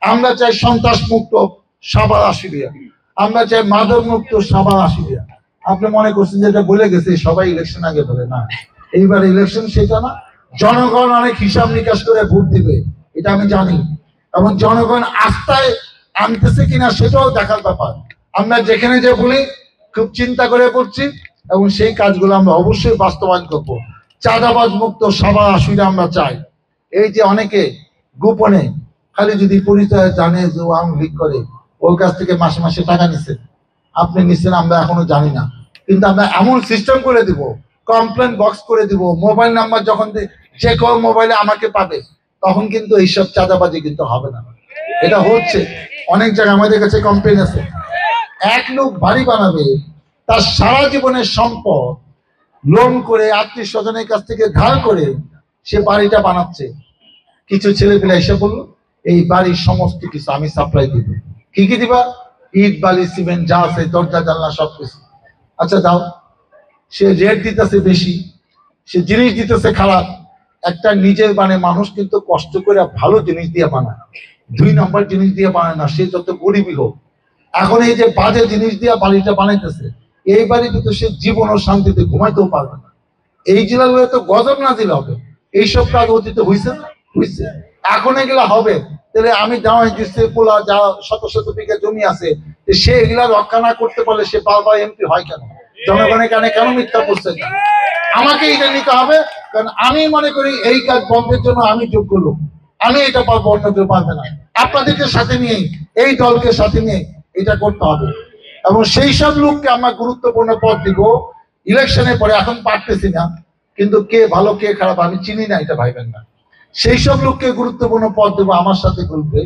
আমরা চাই সন্ত্রাস মুক্ত সাভার আশুলিয়া, আমরা চাই মাদক মুক্ত সাভার আশুলিয়া। আপনি মনে করছেন যেটা বলে গেছে সবাই ইলেকশন আগে বলে, না, এইবার ইলেকশন সেটা না। জনগণ অনেক হিসাব নিকাশ করে ভোট দিবে, এটা আমি জানি, এবং জনগণ আস্থায় আনতেছে কিনা সেটাও দেখার ব্যাপার। আমরা যেখানে যে বলি খুব চিন্তা করে পড়ছি, এবং সেই কাজগুলো আমরা অবশ্যই বাস্তবায়ন করব। চাঁদাবাজ মুক্ত সাভার আশুলিয়া আমরা চাই। এই যে অনেকে গোপনে খালি যদি পরিচয় জানে যে আওয়ামী লীগ করে, ওর কাছ থেকে মাসে মাসে টাকা নিচ্ছেন, আপনি নিচ্ছেন আমরা এখনো জানি না, কিন্তু আমরা এমন সিস্টেম করে দিব, কমপ্লেন বক্স করে দিব, মোবাইল নাম্বার যখন যে কেউ মোবাইলে আমাকে পাবে, তখন কিন্তু এইসব চাঁদাবাজি কিন্তু হবে না। এটা হচ্ছে অনেক জায়গায়, আমাদের কাছে কমপ্লেন আছে। এক লোক বাড়ি বানাবে, তার সারা জীবনের সম্পদ লোন করে আত্মীয় স্বজনের কাছ থেকে ধার করে সে বাড়িটা বানাচ্ছে। কিছু ছেলে পেলে এসে বললো এই বাড়ির সমস্ত কিছু আমি সাপ্লাই দিব। কি কি দিবা? ইট বালি সিমেন্ট যা আছে, দরজা জানলা সবকিছু। আচ্ছা দাও। সে রেট দিতেছে বেশি, সে জিনিস দিতেছে খারাপ। একটা নিজের মানে মানুষ কিন্তু কষ্ট করে ভালো জিনিস দিয়ে বানায়, 2 নম্বর জিনিস দিয়ে বানায় না, সে যত গরিবই হোক। এখন এই যে বাজে জিনিস দিয়ে বাড়িটা বানাইতেছে, এই বাড়িতে তো সে জীবন ও শান্তিতে ঘুমাইতেও পারবে না। এই জেলাগুলো তো গজব নাজিল হবে। এইসব কাজ অতীতে হয়েছে না? হয়েছে। এখন এগুলা হবে, তাহলে আমি জামাই দিচ্ছে পোলা যা শত শত বিঘা জমি আছে, সে এগুলা রক্ষা না করতে পারলে সে বারবার এমপি হয় কেন? জনগণের কানে কেন মিথ্যা করছে? আমাকে এটা নিতে হবে, কারণ আমি মনে করি এই কাজ বন্ধের জন্য আমি যোগ্য লোক, আমি এটা পারবো, অন্য কেউ পারবে না। আপনাদেরকে সাথে নিয়ে, এই দলকে সাথে নিয়ে এটা করতে হবে, এবং সেই সব লোককে আমরা গুরুত্বপূর্ণ পদ দিব ইলেকশনের পরে। এখন পারতেছি না, কিন্তু কে ভালো কে খারাপ আমি চিনি না, এটা ভাইবেন না। সেই সব লোককে গুরুত্বপূর্ণ পদ দেবো আমার সাথে করবে,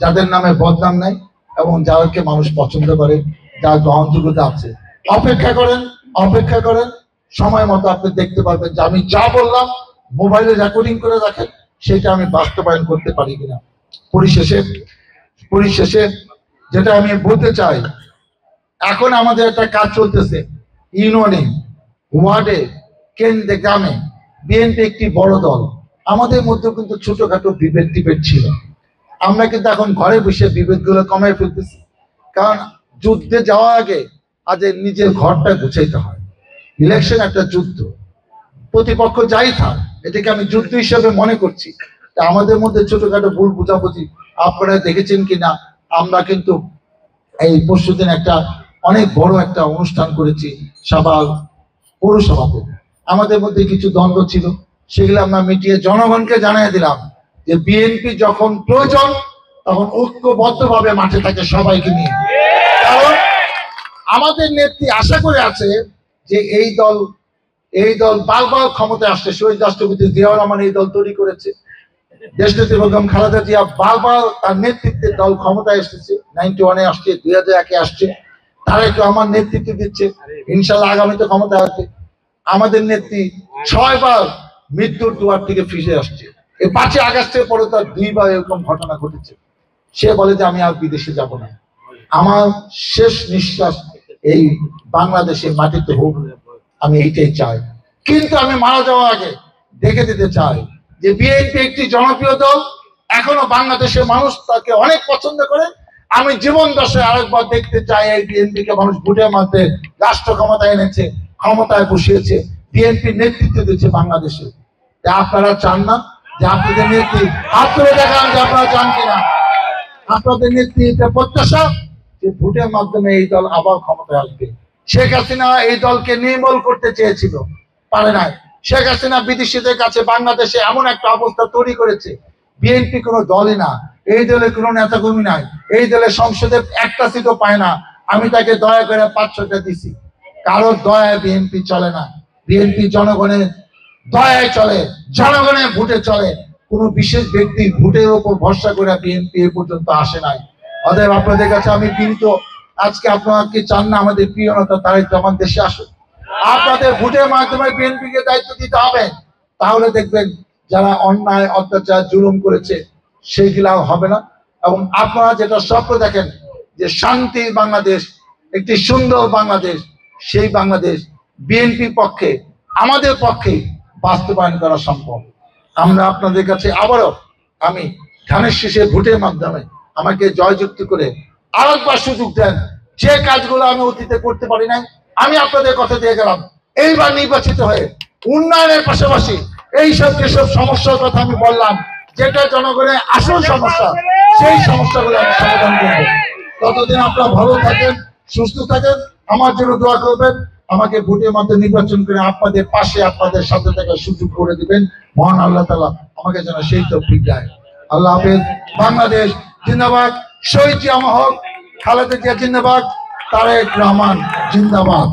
যাদের নামে বদনাম নাই এবং যাদেরকে মানুষ পছন্দ করে, যার গ্রহণযোগ্যতা আছে। অপেক্ষা করেন, অপেক্ষা করেন, সময় মতো আপনি দেখতে পারবেন যে আমি যা বললাম মোবাইলে রেকর্ডিং করে রাখেন, সেটা আমি বাস্তবায়ন করতে পারি কিনা। পরিশেষে যেটা আমি বলতে চাই, এখন আমাদের একটা কাজ চলতেছে ইউনিয়নে, ওয়ার্ডে, কেন্দ্রে, গ্রামে। বিএনপি একটি বড় দল, আমাদের মধ্যে কিন্তু ছোটখাটো বিভেদ টিভেদ ছিল। আমরা কিন্তু এখন ঘরে বসে বিভেদগুলো কমাই ফেলতেছি, কারণ যুদ্ধে যাওয়ার আগে আজ নিজের ঘরটা গুছাইতে হয়। ইলেকশন একটা যুদ্ধ, প্রতিপক্ষ যাই থাক, এটাকে আমি যুদ্ধ হিসেবে মনে করছি। তা আমাদের মধ্যে ছোটখাটো ভুল বুঝাবুঝি আপনারা দেখেছেন কিনা, আমরা কিন্তু এই পরশুদিন একটা অনেক বড় একটা অনুষ্ঠান করেছি সাভার পৌরসভাতে। আমাদের মধ্যে কিছু দ্বন্দ্ব ছিল, সেগুলো আমরা মিটিয়ে জনগণকে জানিয়ে দিলাম যে বিএনপি যখন প্রয়োজন তখন ঐক্যবদ্ধভাবে মাঠে থাকে সবাইকে নিয়ে। কারণ আমাদের নেত্রী আশা করে আছে যে এই দল বারবার ক্ষমতায় আসছে। শহীদ রাষ্ট্রপতি জিয়াউর রহমান এই দল তৈরি করেছে, দেশনেত্রী বেগম খালেদা জিয়া বারবার তার নেতৃত্বে দল ক্ষমতায় এসেছে, 91-এ আসছে, 2001-এ আসছে, তারেক রহমান নেতৃত্ব দিচ্ছে, ইনশাল্লাহ আগামীতে ক্ষমতায় আসবে। আমাদের নেত্রী 6 বার মৃত্যুর দুয়ার থেকে ফিরে আসছে। এই 5 আগস্টের পরে তার 2 বার এরকম ঘটনা ঘটেছে। সে বলে যে আমি আর বিদেশে যাব না, আমার শেষ নিঃশ্বাস এই বাংলাদেশের মাটিতে হোক, আমি এইটাই চাই। কিন্তু আমি মারা যাওয়ার আগে দেখে দিতে চাই যে বিএনপি একটি জনপ্রিয় দল, এখনো বাংলাদেশের মানুষ তাকে অনেক পছন্দ করে। আমি জীবন দশায় আরেকবার দেখতে চাই এই বিএনপিকে মানুষ ভোটের মধ্যে রাষ্ট্র ক্ষমতায় এনেছে, ক্ষমতায় বসিয়েছে, বিএনপি নেতৃত্ব দিচ্ছে বাংলাদেশে। আপনারা চান না যে আপনাদের নেত্রী হাত ধরে দেখান যে আপনারা চান কিনা? আপনাদের নেত্রী এটা প্রত্যাশা যে ভোটের মাধ্যমে এই দল আবার ক্ষমতায় আসবে। শেখ হাসিনা এই দলকে নির্মূল করতে চেয়েছিল, পারে নাই। শেখ হাসিনা বিদেশিদের কাছে বাংলাদেশে এমন একটা অবস্থা তৈরি করেছে, বিএনপি কোনো দলই না, এই দলে কোনো নেতাকর্মী নাই, এই দলে সংসদে একটা সিটও পায় না। আমি তাকে দয়া করে 5-6টা দিছি। কারোর দয়ায় বিএনপি চলে না, বিএনপি জনগণের দয়ায় চলে, জনগণের ভোটে চলে। কোন বিশেষ ব্যক্তির ভোটের উপর ভরসা করে বিএনপি এ পর্যন্ত আসে নাই। অতএব আপনাদের কাছে আমি বিনীত, আজকে আপনারা কি চান না আমাদের প্রিয় নেতা তারেক রহমান দেশে আসুক? আপনাদের ভোটের মাধ্যমে বিএনপিকে দায়িত্ব দিতে হবে, তাহলে দেখবেন যারা অন্যায় অত্যাচার জুলুম করেছে সেইগুলাও হবে না। এবং আপনারা যেটা স্বপ্ন দেখেন যে শান্তির বাংলাদেশ, একটি সুন্দর বাংলাদেশ, সেই বাংলাদেশ বিএনপির পক্ষে, আমাদের পক্ষে বাস্তবায়ন করা সম্ভব। আমরা আপনাদের কাছে আবারও আমি ধানের শীষে ভোটের মাধ্যমে আমাকে জয়যুক্ত করে আরেকবার সুযোগ দেন। যে কাজগুলো আমি অতীতে করতে পারি নাই, আমি আপনাদের কথা দিয়ে গেলাম এইবার নির্বাচিত হয়ে উন্নয়নের পাশাপাশি এইসব যেসব সমস্যার কথা আমি বললাম, যেটা জনগণের আসল সমস্যা, সেই সমস্যাগুলো আমি সমাধান করবো। ততদিন আপনারা ভালো থাকেন, সুস্থ থাকেন, আমার জন্য দোয়া করবেন। আমাকে ভোটের মাধ্যমে নির্বাচন করে আপনাদের পাশে, আপনাদের সাথে থাকার সুযোগ করে দিবেন। মহান আল্লাহ তাআলা আমাকে যেন সেই তৌফিক দেয়। আল্লাহ হাফেজ। বাংলাদেশ জিন্দাবাদ। শহীদ জিয়া মহল, খালেদা জিয়া জিন্দাবাদ, তারেক রহমান জিন্দাবাদ।